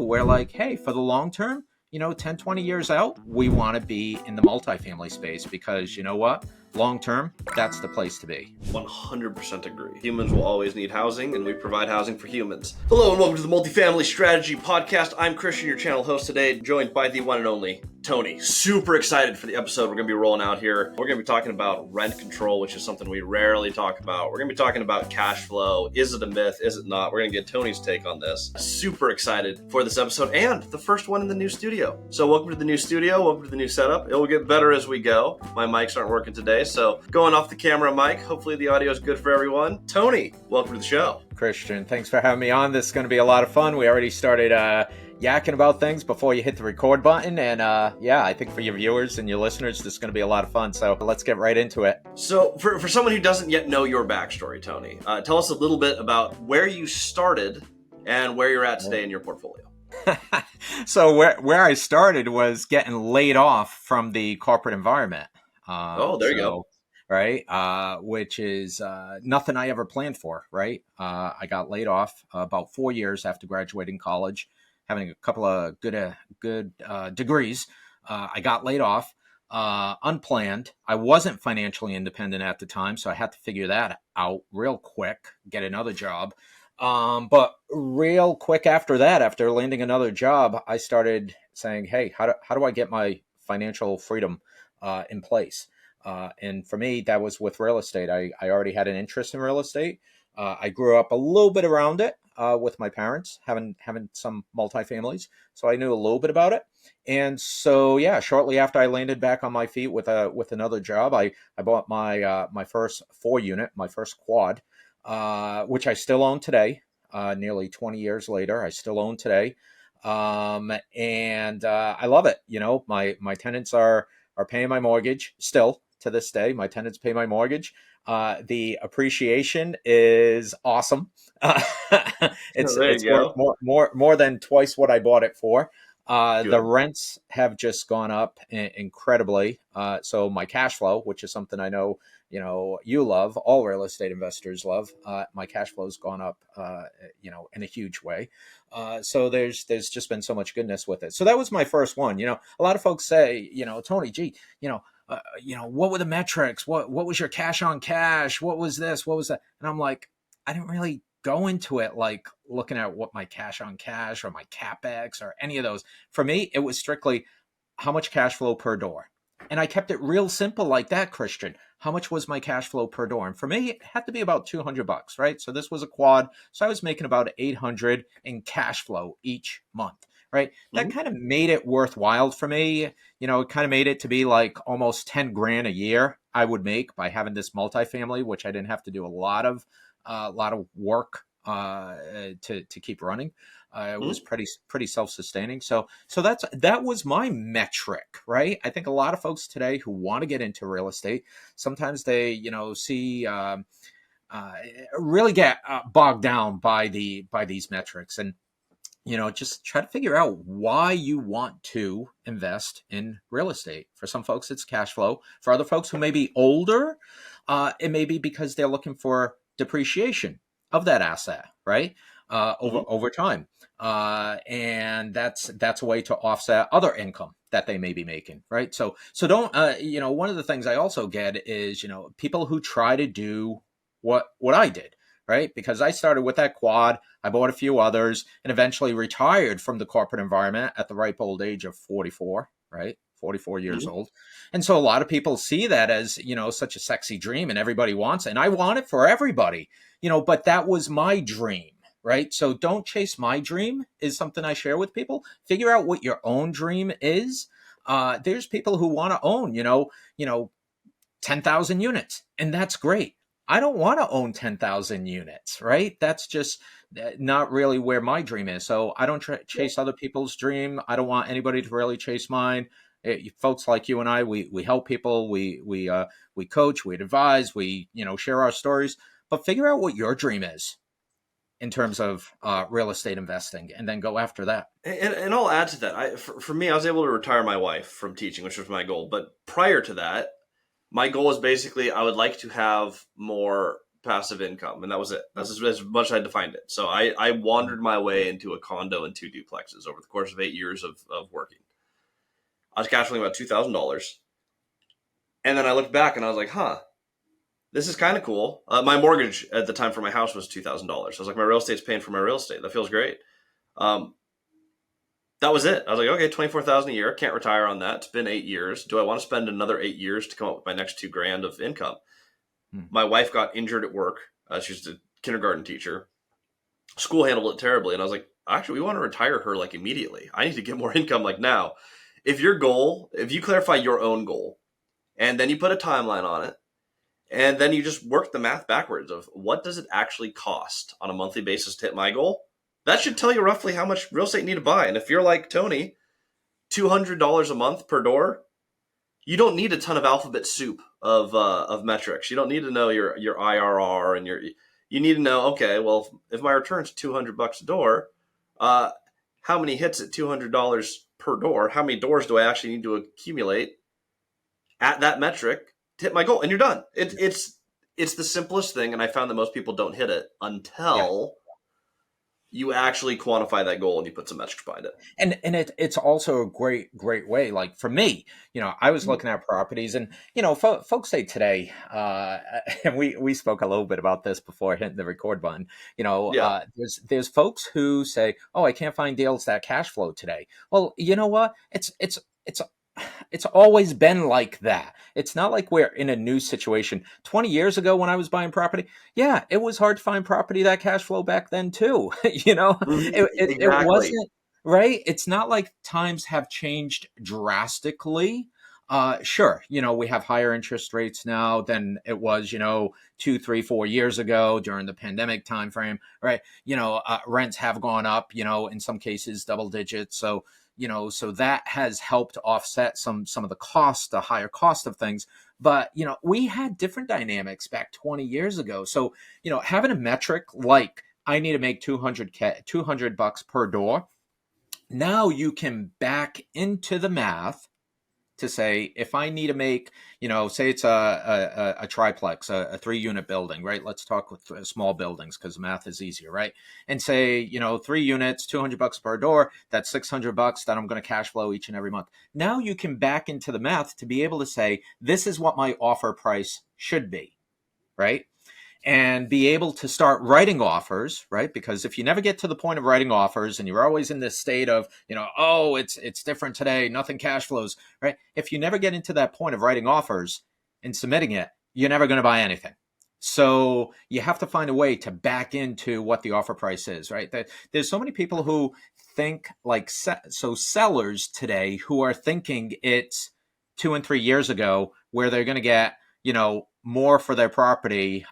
we're like, hey, for the long term, 10, 20 years out, we want to be in the multifamily space because you know what? Long term, that's the place to be. 100% agree. Humans will always need housing, and we provide housing for humans. Hello, and welcome to the Multifamily Strategy Podcast. I'm Christian, your channel host today, joined by the one and only Tony. Super excited for the episode we're going to be rolling out here. We're going to be talking about rent control, which is something we rarely talk about. We're going to be talking about cash flow. Is it a myth? Is it not? We're going to get Tony's take on this. Super excited for this episode and the first one in the new studio. So welcome to the new studio. Welcome to the new setup. It will get better as we go. My mics aren't working today, so going off the camera mic. Hopefully the audio is good for everyone. Tony, welcome to the show. Christian, thanks for having me on. This is going to be a lot of fun. We already started yakking about things before you hit the record button. And I think for your viewers and your listeners, this is going to be a lot of fun. So let's get right into it. So for someone who doesn't yet know your backstory, Tony, tell us a little bit about where you started and where you're at today in your portfolio. So where I started was getting laid off from the corporate environment. There you go. Right. Which is nothing I ever planned for. Right. I got laid off about 4 years after graduating college, having a couple of good degrees. I got laid off unplanned. I wasn't financially independent at the time, so I had to figure that out real quick, get another job. But real quick after that, after landing another job, I started saying, hey, how do I get my financial freedom in place? And for me, that was with real estate. I already had an interest in real estate. I grew up a little bit around it with my parents, having some multifamilies. So I knew a little bit about it. And so, yeah, shortly after I landed back on my feet with another job, I bought my first 4-unit, my first quad, which I still own today. Nearly 20 years later, I still own today. And I love it. My tenants are paying my mortgage still. To this day, my tenants pay my mortgage. The appreciation is awesome. It's worth more than twice what I bought it for. The rents have just gone up incredibly. So my cash flow, which is something I know you love, all real estate investors love. My cash flow has gone up, in a huge way. So there's just been so much goodness with it. So that was my first one. A lot of folks say, Tony, gee, what were the metrics? What was your cash on cash? What was this? What was that? And I'm like, I didn't really go into it like looking at what my cash on cash or my CapEx or any of those. For me, it was strictly how much cash flow per door. And I kept it real simple like that, Christian. How much was my cash flow per door? And for me, it had to be about $200, right? So this was a quad. So I was making about $800 in cash flow each month. Right. That kind of made it worthwhile for me. It kind of made it to be like almost 10 grand a year I would make by having this multifamily, which I didn't have to do a lot of work to keep running. It was pretty self-sustaining. So that was my metric, right? I think a lot of folks today who want to get into real estate, sometimes they, see really get bogged down by these metrics. And just try to figure out why you want to invest in real estate. For some folks, it's cash flow. For other folks who may be older, it may be because they're looking for depreciation of that asset, right? Over time. And that's a way to offset other income that they may be making, right? So don't, one of the things I also get is, people who try to do what I did. Right? Because I started with that quad, I bought a few others, and eventually retired from the corporate environment at the ripe old age of 44, right? 44 years old. And so a lot of people see that as, such a sexy dream and everybody wants it. And I want it for everybody, but that was my dream, right? So don't chase my dream is something I share with people. Figure out what your own dream is. There's people who want to own, 10,000 units, and that's great. I don't want to own 10,000 units, right? That's just not really where my dream is. So I don't chase other people's dream. I don't want anybody to really chase mine. Folks like you and I, we help people. We coach, we advise, we share our stories. But figure out what your dream is in terms of real estate investing, and then go after that. And I'll add to that. For me, I was able to retire my wife from teaching, which was my goal. But prior to that, my goal is basically I would like to have more passive income, and that was it. That's as much as I defined it. So I wandered my way into a condo and 2 duplexes over the course of 8 years of working. I was cash flowing about $2,000, and then I looked back and I was like, huh, this is kind of cool. My mortgage at the time for my house was $2,000. I was like, my real estate's paying for my real estate. That feels great. Um, that was it. I was like, okay, 24,000 a year. Can't retire on that. It's been 8 years. Do I want to spend another 8 years to come up with my next 2 grand of income? Hmm. My wife got injured at work. She was a kindergarten teacher. School handled it terribly, and I was like, actually, we want to retire her like immediately. I need to get more income like now. If your goal, if you clarify your own goal, and then you put a timeline on it, and then you just work the math backwards of what does it actually cost on a monthly basis to hit my goal, that should tell you roughly how much real estate you need to buy. And if you're like Tony, $200 a month per door, you don't need a ton of alphabet soup of metrics. You don't need to know your IRR and you need to know, okay, well, if my return's $200 a door, uh, how many hits at $200 per door? How many doors do I actually need to accumulate at that metric to hit my goal? And you're done. It's the simplest thing, and I found that most people don't hit it Yeah. until you actually quantify that goal and you put some metrics behind it. And it's also a great way. Like for me, I was Mhm. looking at properties, and folks say today, and we spoke a little bit about this before hitting the record button. Yeah. There's folks who say, oh, I can't find deals that cash flow today. Well, you know what? It's always been like that. It's not like we're in a new situation. 20 years ago when I was buying property, yeah, it was hard to find property that cash flow back then too. Mhm. It Exactly. wasn't right. It's not like times have changed drastically. Sure, we have higher interest rates now than it was, 2, 3, 4 years ago during the pandemic timeframe, right? Rents have gone up, in some cases double digits. So that has helped offset some of the cost, the higher cost of things. But we had different dynamics back 20 years ago. So having a metric like I need to make 200 bucks per door. Now you can back into the math to say if I need to make, say it's a triplex, a 3 unit building, right? Let's talk with small buildings because math is easier, right? And say, 3 units, 200 bucks per door, that's 600 bucks that I'm going to cash flow each and every month. Now you can back into the math to be able to say, this is what my offer price should be, right? And be able to start writing offers, right? Because if you never get to the point of writing offers and you're always in this state of, oh, it's different today, nothing cash flows, right? If you never get into that point of writing offers and submitting it, you're never going to buy anything. So you have to find a way to back into what the offer price is, right? There's so many people who think like so sellers today who are thinking it's 2 and 3 years ago where they're going to get more for their property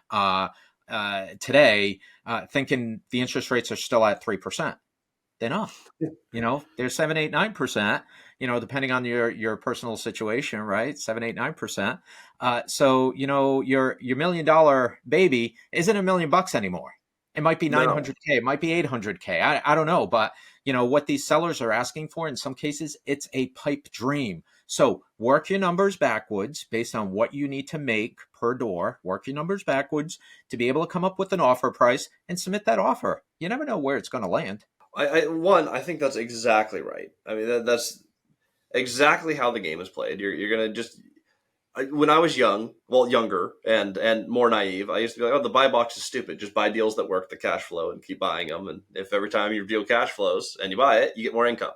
today, thinking the interest rates are still at 3%. They're not. They're 7, 8, 9%. Depending on your personal situation, right? 7, 8, 9%. So your $1 million baby isn't $1 million anymore. It might be No. 900K. It might be 800K. I don't know, but what these sellers are asking for in some cases, it's a pipe dream. So work your numbers backwards based on what you need to make per door. Work your numbers backwards to be able to come up with an offer price and submit that offer. You never know where it's going to land. I think that's exactly right. I mean, that's exactly how the game is played. You're gonna just when I was younger and more naive, I used to be like, oh, the buy box is stupid. Just buy deals that work the cash flow and keep buying them. And if every time your deal cash flows and you buy it, you get more income.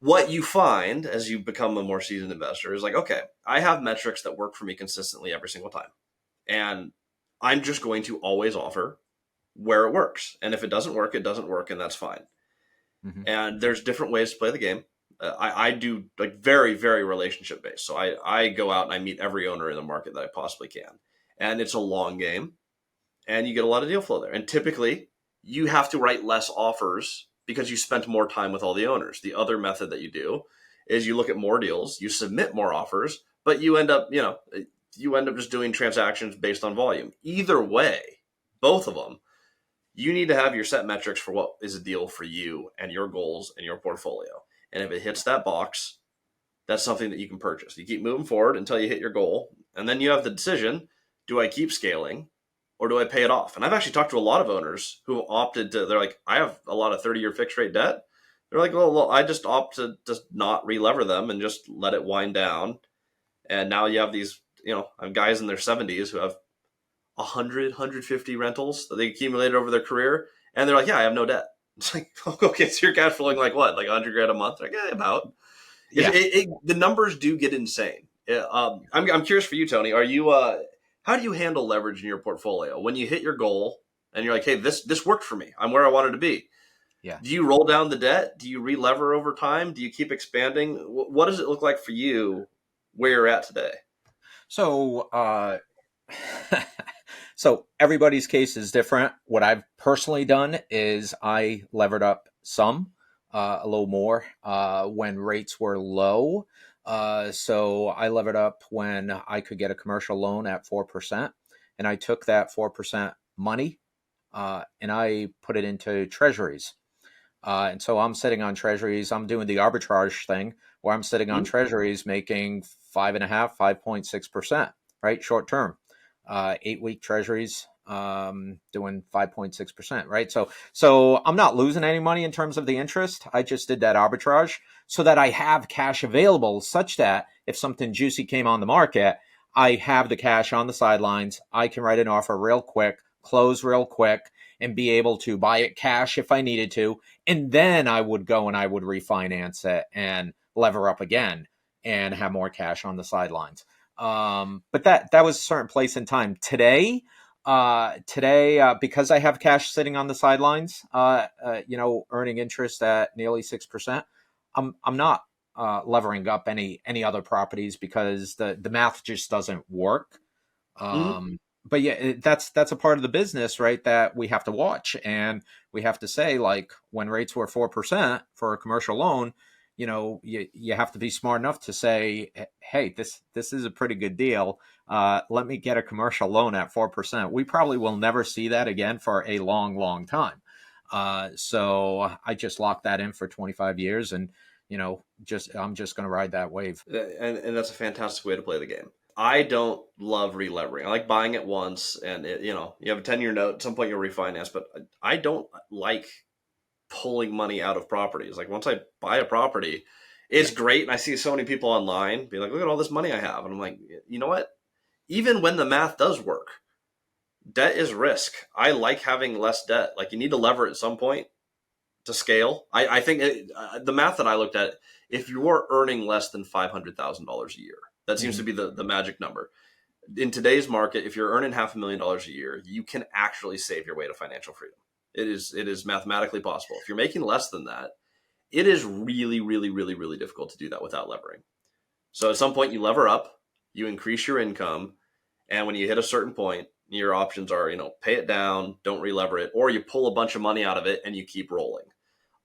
What you find as you become a more seasoned investor is like, okay, I have metrics that work for me consistently every single time, and I'm just going to always offer where it works. And if it doesn't work, it doesn't work, and that's fine. Mm-hmm. And there's different ways to play the game. I do like very, very relationship based. So I go out and I meet every owner in the market that I possibly can. And it's a long game and you get a lot of deal flow there. And typically you have to write less offers because you spent more time with all the owners. The other method that you do is you look at more deals, you submit more offers, but you end up just doing transactions based on volume. Either way, both of them, you need to have your set metrics for what is a deal for you and your goals and your portfolio. And if it hits that box, that's something that you can purchase. You keep moving forward until you hit your goal. And then you have the decision, do I keep scaling or do I pay it off? And I've actually talked to a lot of owners who opted to, they're like, I have a lot of 30-year fixed rate debt. They're like, well, I just opt to just not relever them and just let it wind down. And now you have these, guys in their 70s who have 100, 150 rentals that they accumulated over their career. And they're like, yeah, I have no debt. It's like, okay, so you're cash flowing like what? Like 100 grand a month? Like, yeah, about. Yeah. The numbers do get insane. I'm curious for you, Tony. How do you handle leverage in your portfolio when you hit your goal and you're like, hey, this worked for me. I'm where I wanted to be. Yeah. Do you roll down the debt? Do you relever over time? Do you keep expanding? What does it look like for you where you're at today? So, so everybody's case is different. What I've personally done is I levered up some, a little more, when rates were low. So I levered up when I could get a commercial loan at 4%, and I took that 4% money, and I put it into treasuries. And so I'm sitting on treasuries. I'm doing the arbitrage thing where I'm sitting on Hmm. treasuries making 5.5, 5.6%, right? Short term, 8-week treasuries, doing 5.6%, right? So I'm not losing any money in terms of the interest. I just did that arbitrage so that I have cash available such that if something juicy came on the market, I have the cash on the sidelines. I can write an offer real quick, close real quick, and be able to buy it cash if I needed to. And then I would go and I would refinance it and lever up again and have more cash on the sidelines. But that was a certain place in time. Today, because I have cash sitting on the sidelines, earning interest at nearly 6%, I'm not levering up any other properties because the math just doesn't work. Hmm. But yeah, that's a part of the business, right? That we have to watch, and we have to say, like, when rates were 4% for a commercial loan, you have to be smart enough to say, hey, this is a pretty good deal. Let me get a commercial loan at 4%. We probably will never see that again for a long, long time. So I just locked that in for 25 years, and I'm just going to ride that wave. And that's a fantastic way to play the game. I don't love relevering. I like buying it once, and you have a 10-year note. At some point, you'll refinance. But I don't like pulling money out of properties. Like once I buy a property, it's Yeah. great, and I see so many people online be like, "Look at all this money I have," and I'm like, you know what? Even when the math does work, debt is risk. I like having less debt. Like you need to lever at some point to scale. I think the math that I looked at, if you're earning less than $500,000 a year, that seems to Mhm. be the magic number. In today's market, if you're earning $500,000 a year, you can actually save your way to financial freedom. It is mathematically possible. If you're making less than that, it is really, really, really, really difficult to do that without levering. So at some point, you lever up, you increase your income, and when you hit a certain point, your options are, pay it down, don't relever it, or you pull a bunch of money out of it and you keep rolling.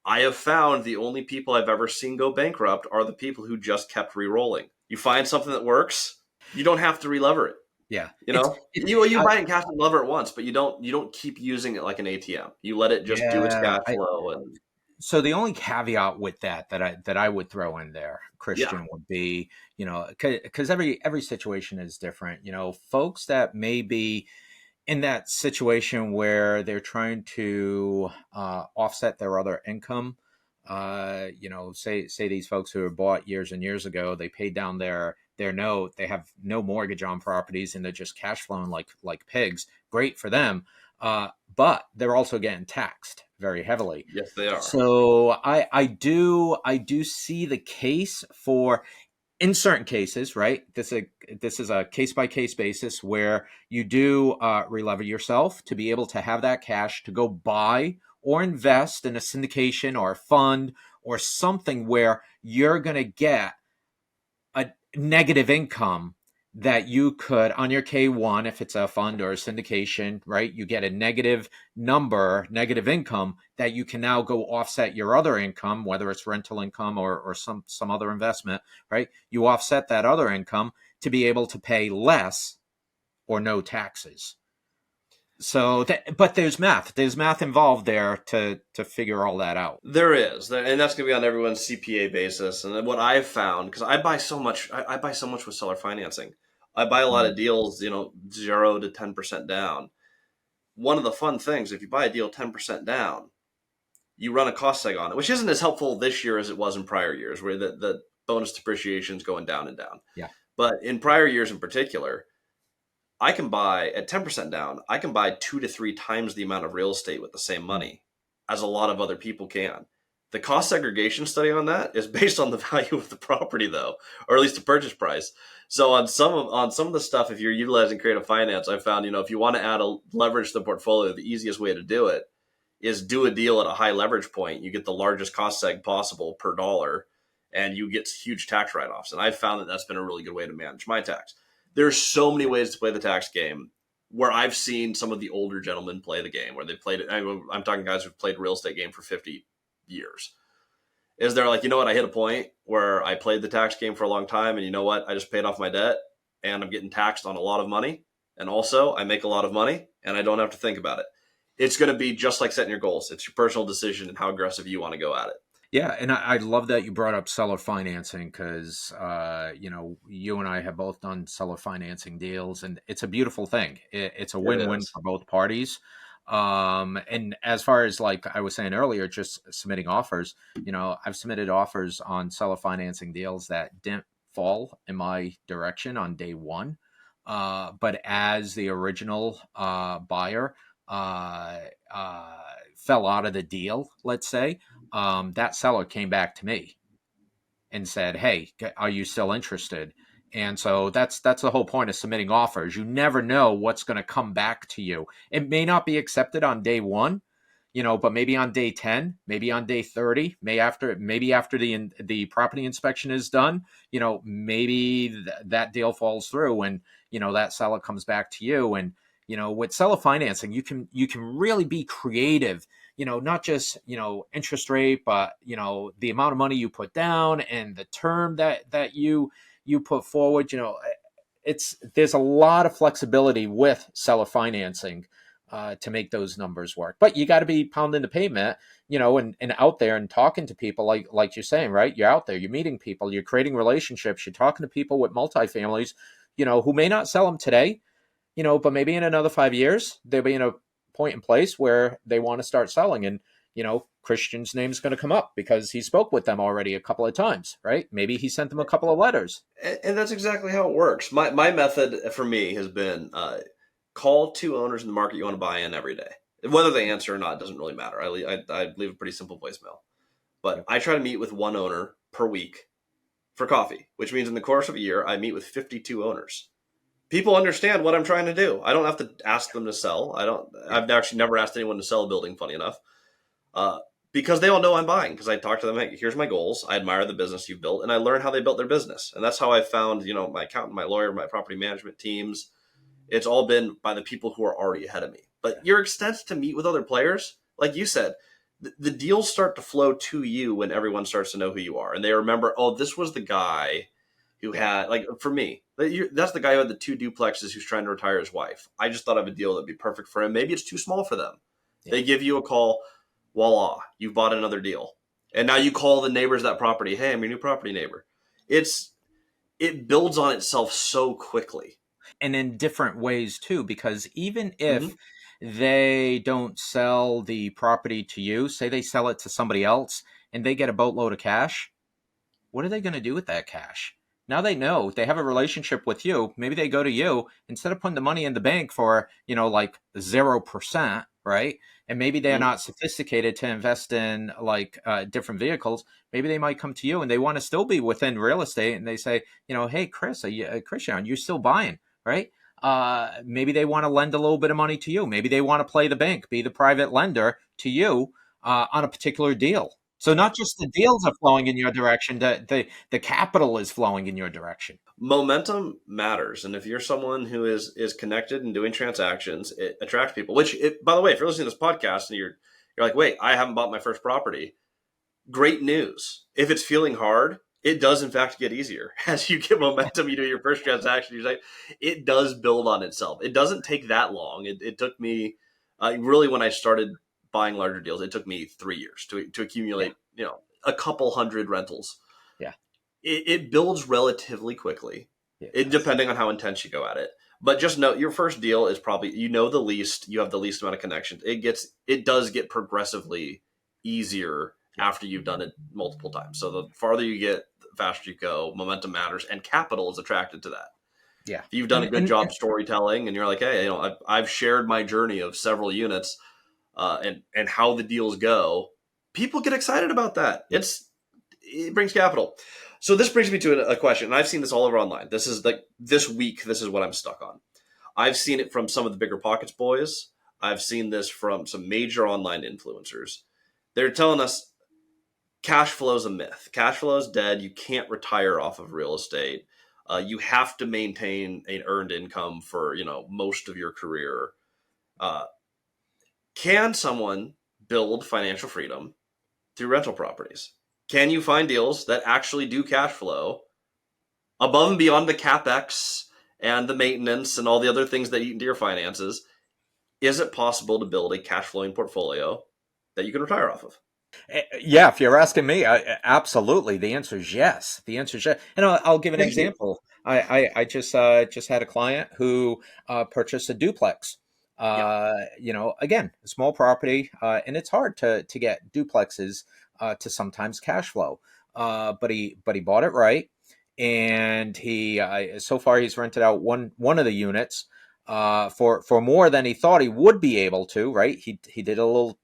I have found the only people I've ever seen go bankrupt are the people who just kept re-rolling. You find something that works, you don't have to relever it. Yeah. You It's know, it. you I, buy it in cash and lever it once, but you don't keep using it like an ATM. You let it just do its yeah. cash flow, and So the only caveat with that I would throw in there, yeah. Christian, would be, because every situation is different. Folks that may be in that situation where they're trying to offset their other income. Say these folks who were bought years and years ago, they paid down their note, they have no mortgage on properties, and they're just cash flowing like pigs. Great for them, but they're also getting taxed very heavily. Yes, they are. So I do see the case for, in certain cases, right? This is a case by case basis where you do relever yourself to be able to have that cash to go buy or invest in a syndication or a fund or something where you're going to get a negative income that you could on your K1, if it's a fund or a syndication, right? You get a negative income that you can now go offset your other income, whether it's rental income or some other investment, right? You offset that other income to be able to pay less or no taxes. But there's math involved there to figure all that out. There is, and that's going to be on everyone's CPA basis. And then what I've found, because I buy so much, I buy so much with seller financing. I buy a lot Mm. of deals, 0 to 10% down. one of the fun things, if you buy a deal 10% down, you run a cost seg on it, which isn't as helpful this year as it was in prior years, where the bonus depreciation is going down and down. Yeah. But in prior years in particular, I can buy at 10% down, I can buy 2 to 3 times the amount of real estate with the same Mm. money as a lot of other people can. The cost segregation study on that is based on the value of the property, though, or at least the purchase price. So on some of the stuff, if you're utilizing creative finance, I found, if you want to add a leverage to the portfolio, the easiest way to do it is do a deal at a high leverage point. You get the largest cost seg possible per dollar, and you get huge tax write-offs. And I've found that that's been a really good way to manage my tax. There's so many ways to play the tax game where I've seen some of the older gentlemen play the game, where they played it. I'm talking guys who've played real estate game for 50 years. Is they're like, I hit a point where I played the tax game for a long time, and you know what? I just paid off my debt, and I'm getting taxed on a lot of money. And also, I make a lot of money, and I don't have to think about it. It's going to be just like setting your goals. It's your personal decision and how aggressive you want to go at it. Yeah, and I love that you brought up seller financing because you and I have both done seller financing deals, and it's a beautiful thing. It's a It win-win is. for both parties. And as far as like I was saying earlier, just submitting offers, I've submitted offers on seller financing deals that didn't fall in my direction on day one, but as the original buyer uh, uh, fell out of the deal, let's say that seller came back to me and said, "Hey, are you still interested?" And so that's the whole point of submitting offers. You never know what's going to come back to you. It may not be accepted on day one, but maybe on day 10, maybe on day 30, maybe after the property inspection is done, maybe that deal falls through, and that seller comes back to you. And with seller financing, you can really be creative, not just interest rate, but the amount of money you put down and the term that you put forward. There's a lot of flexibility with seller financing to make those numbers work. But you got to be pounding the pavement, and out there and talking to people like you're saying, right? You're out there, you're meeting people, you're creating relationships, you're talking to people with multifamilies, who may not sell them today, but maybe in another 5 years, they'll be in a point in place where they want to start selling. And, Christian's name is going to come up because he spoke with them already a couple of times, right? Maybe he sent them a couple of letters. And that's exactly how it works. My method for me has been call 2 owners in the market you want to buy in every day. Whether they answer or not doesn't really matter. I leave a pretty simple voicemail. But Yep. I try to meet with one owner per week for coffee, which means in the course of a year, I meet with 52 owners. People understand what I'm trying to do. I don't have to ask them to sell. Yeah. I've actually never asked anyone to sell a building, funny enough. Uh, because they all know I'm buying. Because I talk to them, hey, here's my goals. I admire the business you've built, and I learn how they built their business. And that's how I found, my accountant, my lawyer, my property management teams. It's all been by the people who are already ahead of me. But your extent to meet with other players, like you said, the deals start to flow to you when everyone starts to know who you are, and they remember, oh, this was the guy who Yeah. had, like, for me, that's the guy who had the 2 duplexes who's trying to retire his wife. I just thought of a deal that'd be perfect for him. Maybe it's too small for them. Yeah. They give you a call, voila, you've bought another deal. And now you call the neighbors of that property, hey, I'm your new property neighbor. It builds on itself so quickly. And in different ways too, because even if Mm-hmm. they don't sell the property to you, say they sell it to somebody else and they get a boatload of cash, what are they going to do with that cash? Now they know they have a relationship with you. Maybe they go to you instead of putting the money in the bank for, like 0%, right? And maybe they're Mm-hmm. not sophisticated to invest in like different vehicles. Maybe they might come to you and they want to still be within real estate. And they say, hey, Chris, Christian, you're still buying, right? Maybe they want to lend a little bit of money to you. Maybe they want to play the bank, be the private lender to you on a particular deal. So not just the deals are flowing in your direction, the capital is flowing in your direction. Momentum matters, and if you're someone who is connected and doing transactions, it attracts people. Which, by the way, if you're listening to this podcast and you're like, wait, I haven't bought my first property, great news. If it's feeling hard, it does in fact get easier as you get momentum. You do your first transaction, you're like, it does build on itself. It doesn't take that long. It took me really, when I started buying larger deals, it took me 3 years to Yeah, accumulate a couple hundred rentals. yeah, It builds relatively quickly, yeah, it does. depending on how intense you go at it. But just know your first deal is probably, the least, you have the least amount of connections. It does get progressively easier Yeah. after you've done it multiple times. So the farther you get, the faster you go. Momentum matters, and capital is attracted to that. Yeah. If you've done And a good job storytelling, and you're like, hey, I've shared my journey of several units, and how the deals go, people get excited about that. It brings capital. So this brings me to a question, and I've seen this all over online. This is like this week. This is what I'm stuck on. I've seen it from some of the bigger pockets boys. I've seen this from some major online influencers. They're telling us cash flow is a myth. Cash flow is dead. You can't retire off of real estate. You have to maintain an earned income for most of your career. Uh, can someone build financial freedom through rental properties? Can you find deals that actually do cash flow above and beyond the capex and the maintenance and all the other things that eat into your finances? Is it possible to build a cash flowing portfolio that you can retire off of? Yeah, if you're asking me, absolutely. The answer is yes. The answer is yes. And I'll give an Thank you. example. I just had a client who purchased a duplex. Yeah. Again, a small property, and it's hard to get duplexes to sometimes cash flow. But he bought it right, and he so far he's rented out one of the units for more than he thought he would be able to. Right? He did a little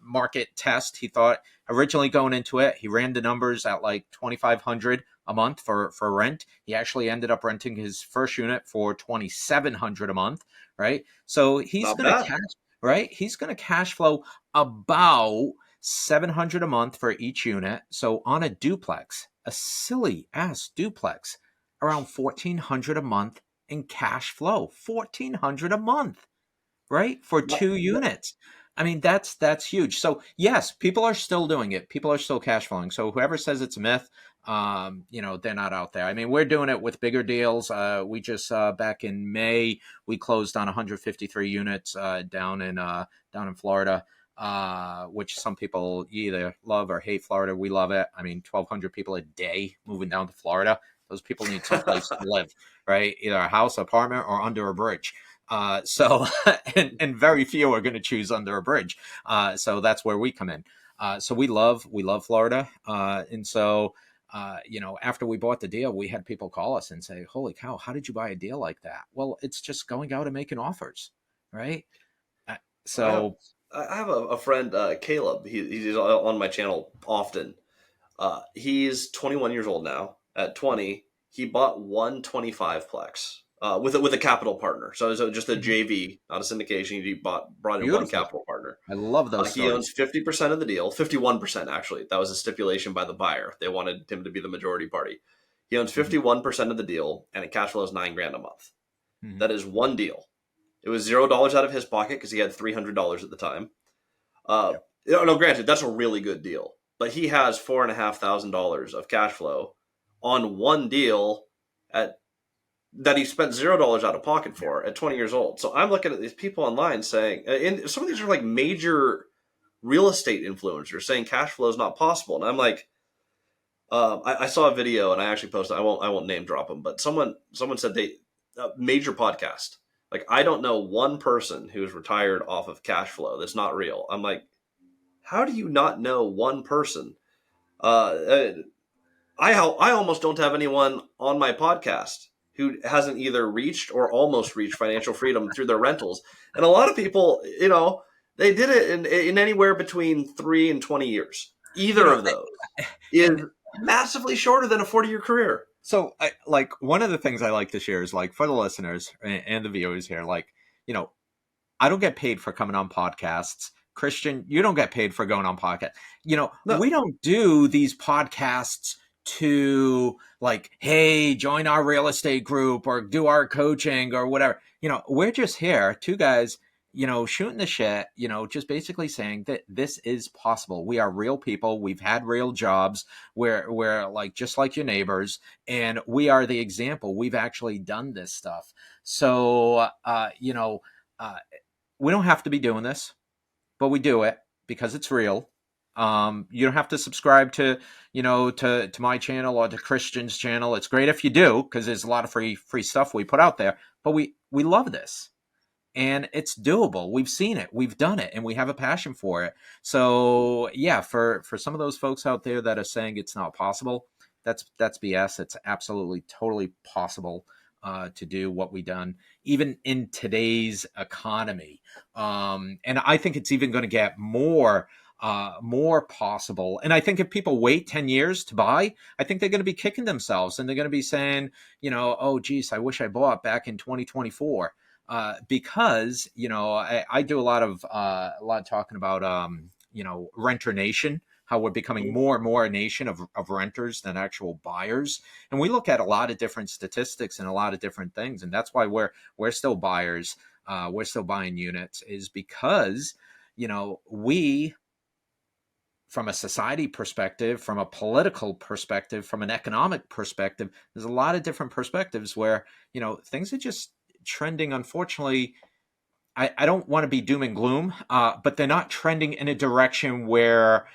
market test. He thought originally going into it, he ran the numbers at like 2,500 a month for rent. He actually ended up renting his first unit for 2,700 a month. Right, so he's Not going to bad. cash. Right, he's going to cash flow about 700 a month for each unit. So on a duplex, a silly ass duplex, around 1,400 a month in cash flow. 1,400 a month, right? For Not- two units. I mean, that's huge. So yes, people are still doing it. People are still cash flowing. So whoever says it's a myth, they're not out there. I mean, we're doing it with bigger deals. We just back in May, we closed on 153 units down in Florida. Which some people either love or hate Florida. We love it. I mean, 1,200 people a day moving down to Florida. Those people need some place to live, right? Either a house, apartment, or under a bridge. So and very few are going to choose under a bridge. So that's where we come in. So we love Florida. And so after we bought the deal, we had people call us and say, "Holy cow, how did you buy a deal like that?" Well, it's just going out and making offers, right? Uh, I have So I have a friend, Caleb. He's on my channel often. He's 21 years old now. At 20, he bought 125 plex with a capital partner. So just a Mhm. JV, not a syndication. He brought in one Beautiful. capital partner. I love those He owns stories. 50% of the deal, 51% actually. That was a stipulation by the buyer. They wanted him to be the majority party. He owns Hmm. 51% of the deal, and it cash flows 9 grand a month. Hmm. That is one deal. It was $0 out of his pocket because he had $300 at the time. Uh, Yep. no, granted, that's a really good deal, but he has $4,500 of cash flow on one deal at that he spent $0 out of pocket Yeah. for at 20 years old. So I'm looking at these people online saying, and some of these are like major real estate influencers saying cash flow is not possible, and I'm like, I saw a video and I actually posted. I won't name drop them, but someone said they major podcast. Like I don't know one person who's retired off of cash flow that's not real. I'm like, how do you not know one person? Uh, I almost don't have anyone on my podcast who hasn't either reached or almost reached financial freedom through their rentals. And a lot of people, they did it in anywhere between 3 and 20 years. You Either know, of those is and massively shorter than a 40-year career. so, like one of the things I like to share is like for the listeners and the viewers here, like you know, I don't get paid for coming on podcasts. Christian, you don't get paid for going on podcast. We No, don't do these podcasts to like, hey, join our real estate group or do our coaching or whatever. We're just here, two guys, shooting the shit, just basically saying that this is possible. We are real people. We've had real jobs. We're like just like your neighbors, and we are the example. We've actually done this stuff. So, uh, we don't have to be doing this, but we do it because it's real. You don't have to subscribe to, to my channel or to Christian's channel. It's great if you do, because there's a lot of free stuff we put out there. But we love this, and it's doable. We've seen it, we've done it, and we have a passion for it. So yeah, for some of those folks out there that are saying it's not possible, that's BS. It's absolutely totally possible to do what we done, even in today's economy. And I think it's even going to get more possible. And I think if people wait 10 years to buy, I think they're going to be kicking themselves, and they're going to be saying, oh, geez, I wish I bought back in 2024. Because I do a lot of talking about renter nation, how we're becoming more and more a nation of renters than actual buyers. And we look at a lot of different statistics and a lot of different things, and that's why we're still buyers. We're still buying units, is because we, from a society perspective, from a political perspective, from an economic perspective, there's a lot of different perspectives where things are just trending, unfortunately. I don't want to be doom and gloom, but they're not trending in a direction where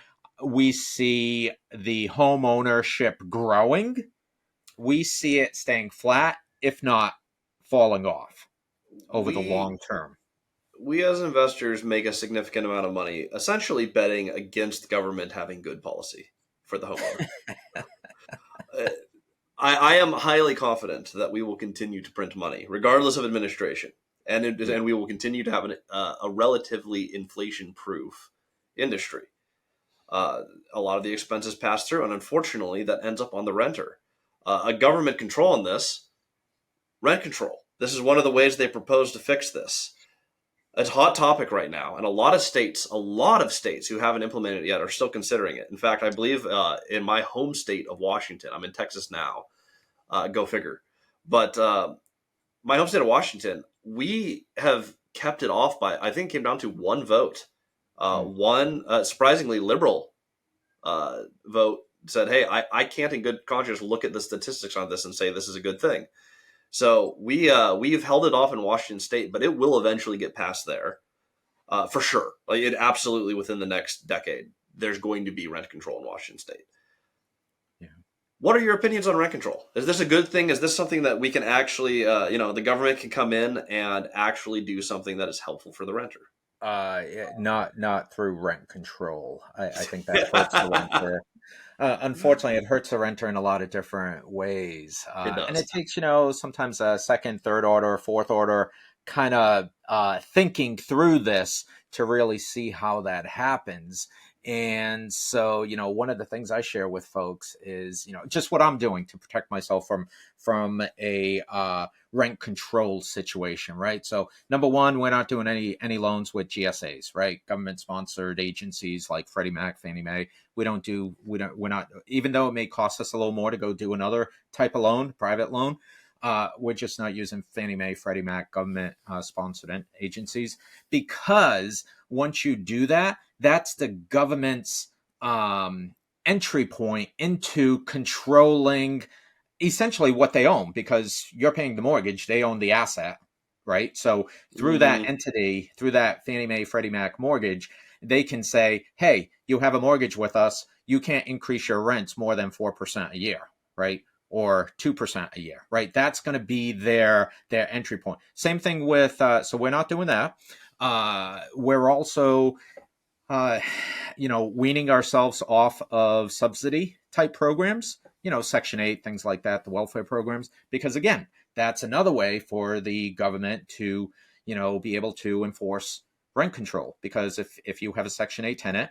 we see the home ownership growing. We see it staying flat, if not falling off over the We long term. we as investors make a significant amount of money essentially betting against government having good policy for the homeowner. Uh, I am highly confident that we will continue to print money regardless of administration, Yeah. and we will continue to have a relatively inflation proof industry. A lot of the expenses pass through, and unfortunately, that ends up on the renter. A government control on this, rent control. This is one of the ways they propose to fix this. It's a hot topic right now, and a lot of states who haven't implemented it yet are still considering it. In fact, I believe in my home state of Washington, I'm in Texas now. Go figure. But my home state of Washington, we have kept it off by, I think it came down to one vote. Mm. One surprisingly liberal vote said, "Hey, I can't in good conscience look at the statistics on this and say this is a good thing." So we've held it off in Washington State, but it will eventually get passed there for sure. Like it absolutely within the next decade, there's going to be rent control in Washington State. Yeah. What are your opinions on rent control? Is this a good thing? Is this something that we can actually, the government can come in and actually do something that is helpful for the renter? Yeah, not through rent control. I think that hurts the renter. Unfortunately, it hurts the renter in a lot of different ways, It and it does. takes sometimes a second, third order, fourth order kind of thinking through this to really see how that happens. And so, one of the things I share with folks is, just what I'm doing to protect myself from a rent control situation, right? So, number one, we're not doing any loans with GSAs, right? Government sponsored agencies like Freddie Mac, Fannie Mae. We're not, even though it may cost us a little more to go do another type of loan, private loan. We're just not using Fannie Mae, Freddie Mac, government sponsored agencies, because once you do that, that's the government's entry point into controlling essentially what they own, because you're paying the mortgage, they own the asset, right? So through that Hmm. entity, through that Fannie Mae, Freddie Mac mortgage, they can say, hey, you have a mortgage with us, you can't increase your rents more than 4% a year, right? Or 2% a year, right? That's going to be their entry point. Same thing with, so we're not doing that. We're also uh, weaning ourselves off of subsidy type programs, Section 8, things like that, the welfare programs, because again, that's another way for the government to, be able to enforce rent control. Because if you have a Section 8 tenant,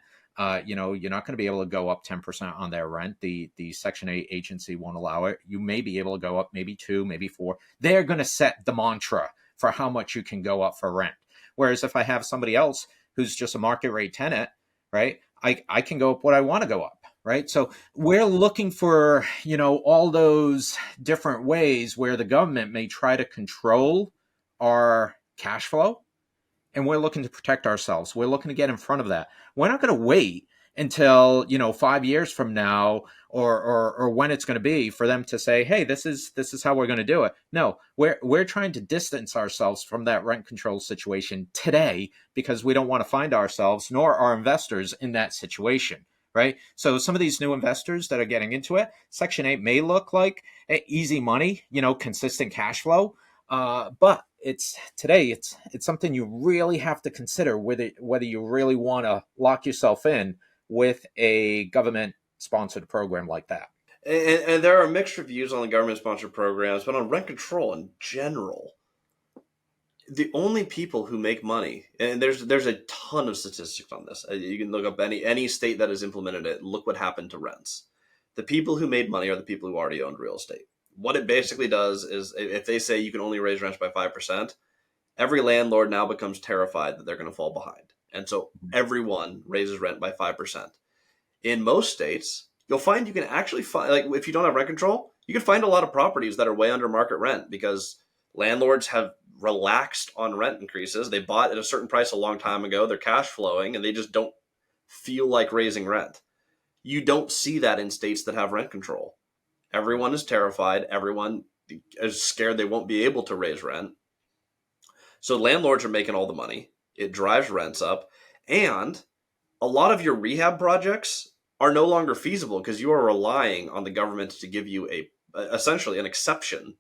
you're not going to be able to go up 10% on their rent. The Section 8 agency won't allow it. You may be able to go up maybe 2, maybe 4. They're going to set the mantra for how much you can go up for rent. Whereas if I have somebody else who's just a market rate tenant, right? I can go up what I want to go up, right? So we're looking for, all those different ways where the government may try to control our cash flow, and we're looking to protect ourselves. We're looking to get in front of that. We're not going to wait until 5 years from now, or when it's going to be for them to say, hey, this is how we're going to do it. No, we're trying to distance ourselves from that rent control situation today because we don't want to find ourselves nor our investors in that situation. Right. So some of these new investors that are getting into it, Section 8 may look like easy money, consistent cash flow. But it's something you really have to consider whether you really want to lock yourself in with a government sponsored program like that. And there are mixed reviews on the government sponsored programs, but on rent control in general, the only people who make money, and there's a ton of statistics on this. You can look up any state that has implemented it. Look what happened to rents. The people who made money are the people who already owned real estate. What it basically does is, if they say you can only raise rents by 5%, every landlord now becomes terrified that they're going to fall behind, and so everyone raises rent by 5%. In most states, you'll find you can actually find, like, if you don't have rent control, you can find a lot of properties that are way under market rent because landlords have relaxed on rent increases. They bought at a certain price a long time ago. They're cash flowing and they just don't feel like raising rent. You don't see that in states that have rent control. Everyone is terrified. Everyone is scared they won't be able to raise rent. So landlords are making all the money. It drives rents up. And a lot of your rehab projects are no longer feasible because you are relying on the government to give you essentially an exception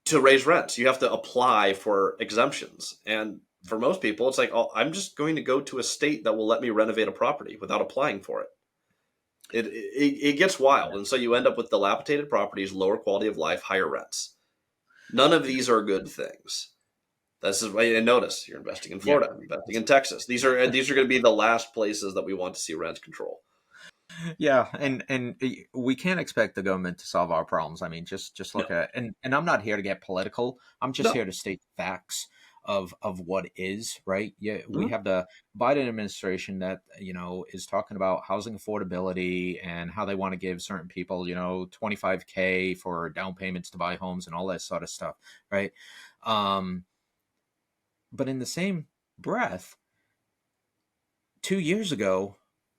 to raise rents. You have to apply for exemptions. And for most people, it's like, oh, I'm just going to go to a state that will let me renovate a property without applying for it. It gets wild. And so you end up with dilapidated properties, lower quality of life, higher rents. None of these are good things. This is why you notice you're investing in Yeah. Florida, investing in Texas. These are going to be the last places that we want to see rent control. Yeah, and we can't expect the government to solve our problems. I mean, just No, look at, and I'm not here to get political. I'm just no. here to state facts of what is, right. Yeah, we Mm-hmm. have the Biden administration that is talking about housing affordability and how they want to give certain people 25K for down payments to buy homes and all that sort of stuff, right? Um, but in the same breath, 2 years ago,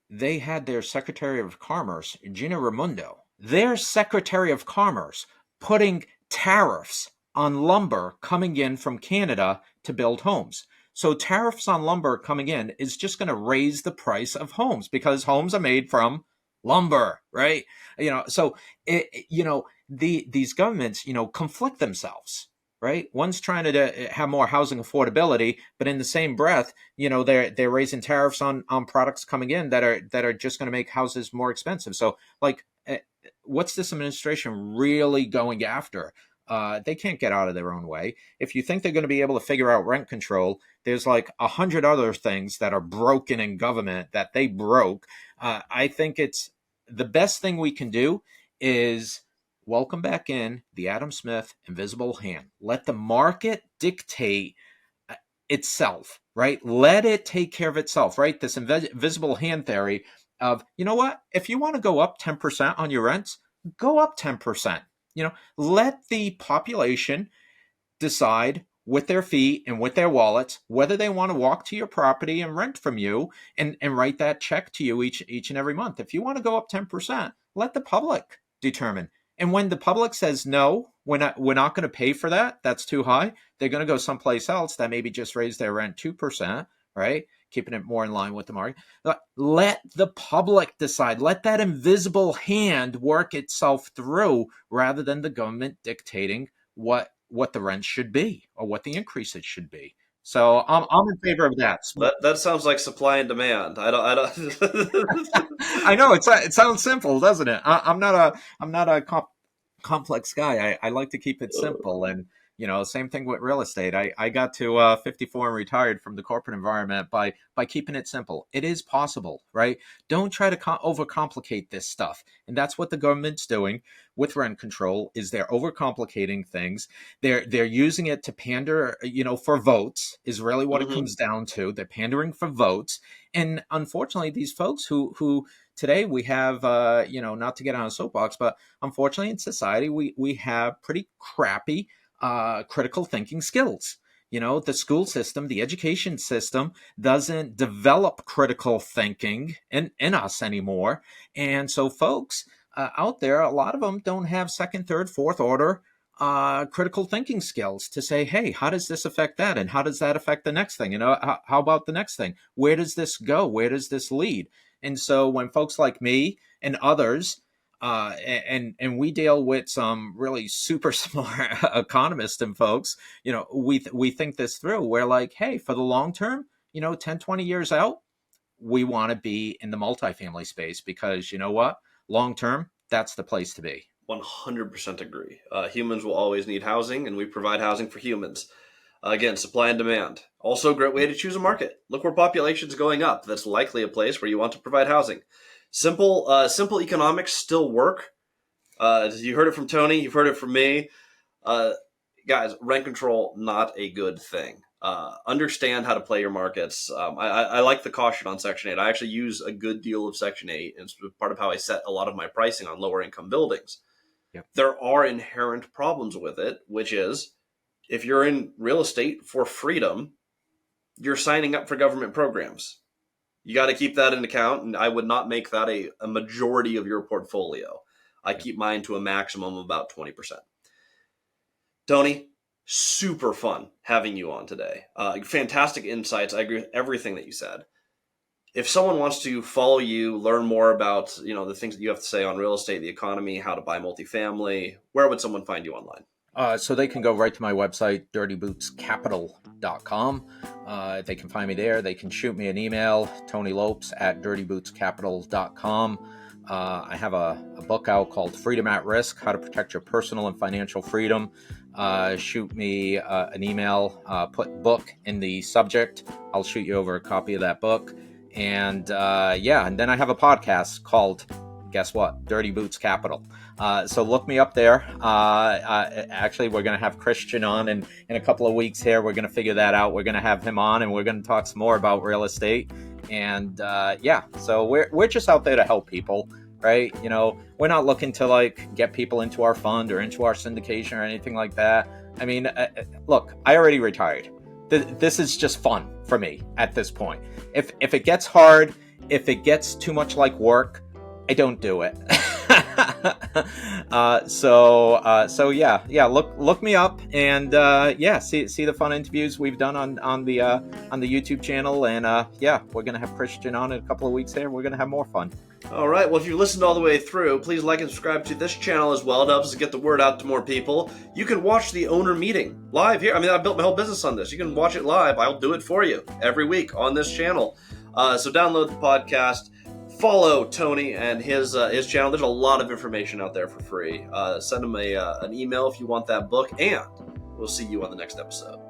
they had their Secretary of Commerce, Gina Raimondo, their Secretary of Commerce, putting tariffs on lumber coming in from Canada to build homes. So tariffs on lumber coming in is just going to raise the price of homes because homes are made from lumber, right? So these governments, conflict themselves, right? One's trying to have more housing affordability, but in the same breath, they're raising tariffs on products coming in that are just going to make houses more expensive. So like, what's this administration really going after? They can't get out of their own way. If you think they're going to be able to figure out rent control, there's like 100 other things that are broken in government that they broke. I think it's the best thing we can do is welcome back in the Adam Smith invisible hand. Let the market dictate itself, right? Let it take care of itself, right? This invisible hand theory of, you know what? If you want to go up 10% on your rents, go up 10%. Let the population decide with their feet and with their wallets whether they want to walk to your property and rent from you and write that check to you each and every month. If you want to go up 10%, let the public determine. And when the public says no, we're not going to pay for that, that's too high, they're going to go someplace else that maybe just raise their rent 2%, right? Keeping it more in line with the market. Let the public decide. Let that invisible hand work itself through rather than the government dictating what the rent should be or what the increases should be. So I'm in favor of that. That sounds like supply and demand. I don't. I know it sounds simple, doesn't it? I'm not a complex guy. I like to keep it simple. And, same thing with real estate. I got to 54 and retired from the corporate environment by keeping it simple. It is possible, right? Don't try to overcomplicate this stuff. And that's what the government's doing with rent control is they're overcomplicating things. They're using it to pander, for votes is really what it Mm-hmm. comes down to. They're pandering for votes. And unfortunately, these folks who today we have, not to get on a soapbox, but unfortunately in society, we have pretty crappy critical thinking skills. The school system, the education system doesn't develop critical thinking in us anymore. And so folks out there, a lot of them don't have second, third, fourth order critical thinking skills to say, hey, how does this affect that? And how does that affect the next thing? How about the next thing? Where does this go? Where does this lead? And so when folks like me and others, and we deal with some really super smart economists and folks, we think this through. We're like, hey, for the long term, 10, 20 years out, we want to be in the multifamily space because you know what? Long term, that's the place to be. 100% agree. Humans will always need housing, and we provide housing for humans. Again, supply and demand. Also a great way to choose a market. Look where population's going up. That's likely a place where you want to provide housing. Simple economics still work. You heard it from Tony. You've heard it from me. Guys, rent control, not a good thing. Understand how to play your markets. I like the caution on Section 8. I actually use a good deal of Section 8. And it's part of how I set a lot of my pricing on lower income buildings. Yep. There are inherent problems with it, which is if you're in real estate for freedom, you're signing up for government programs. You got to keep that in account, and I would not make that a majority of your portfolio. I keep mine to a maximum of about 20%. Tony, super fun having you on today. Fantastic insights. I agree with everything that you said. If someone wants to follow you, learn more about the things that you have to say on real estate, the economy, how to buy multifamily, where would someone find you online? So they can go right to my website, dirtybootscapital.com. They can find me there. They can shoot me an email, tonylopes@dirtybootscapital.com. I have a book out called Freedom at Risk, How to Protect Your Personal and Financial Freedom. Shoot me an email, put book in the subject. I'll shoot you over a copy of that book. And and then I have a podcast called, guess what? Dirty Boots Capital. So look me up there. Actually, we're going to have Christian on in a couple of weeks here. We're going to figure that out. We're going to have him on, and we're going to talk some more about real estate. And so we're just out there to help people, right? We're not looking to get people into our fund or into our syndication or anything like that. I mean, look, I already retired. This is just fun for me at this point. If it gets hard, if it gets too much like work, I don't do it. Look me up and see the fun interviews we've done on the YouTube channel, and we're gonna have Christian on in a couple of weeks here. We're gonna have more fun. All right. Well, if you listened all the way through, please like and subscribe to this channel as well. It helps us get the word out to more people. You can watch the owner meeting live here. I mean, I built my whole business on this. You can watch it live. I'll do it for you every week on this channel. So download the podcast. Follow Tony and his channel. There's a lot of information out there for free. Send him an email if you want that book, and we'll see you on the next episode.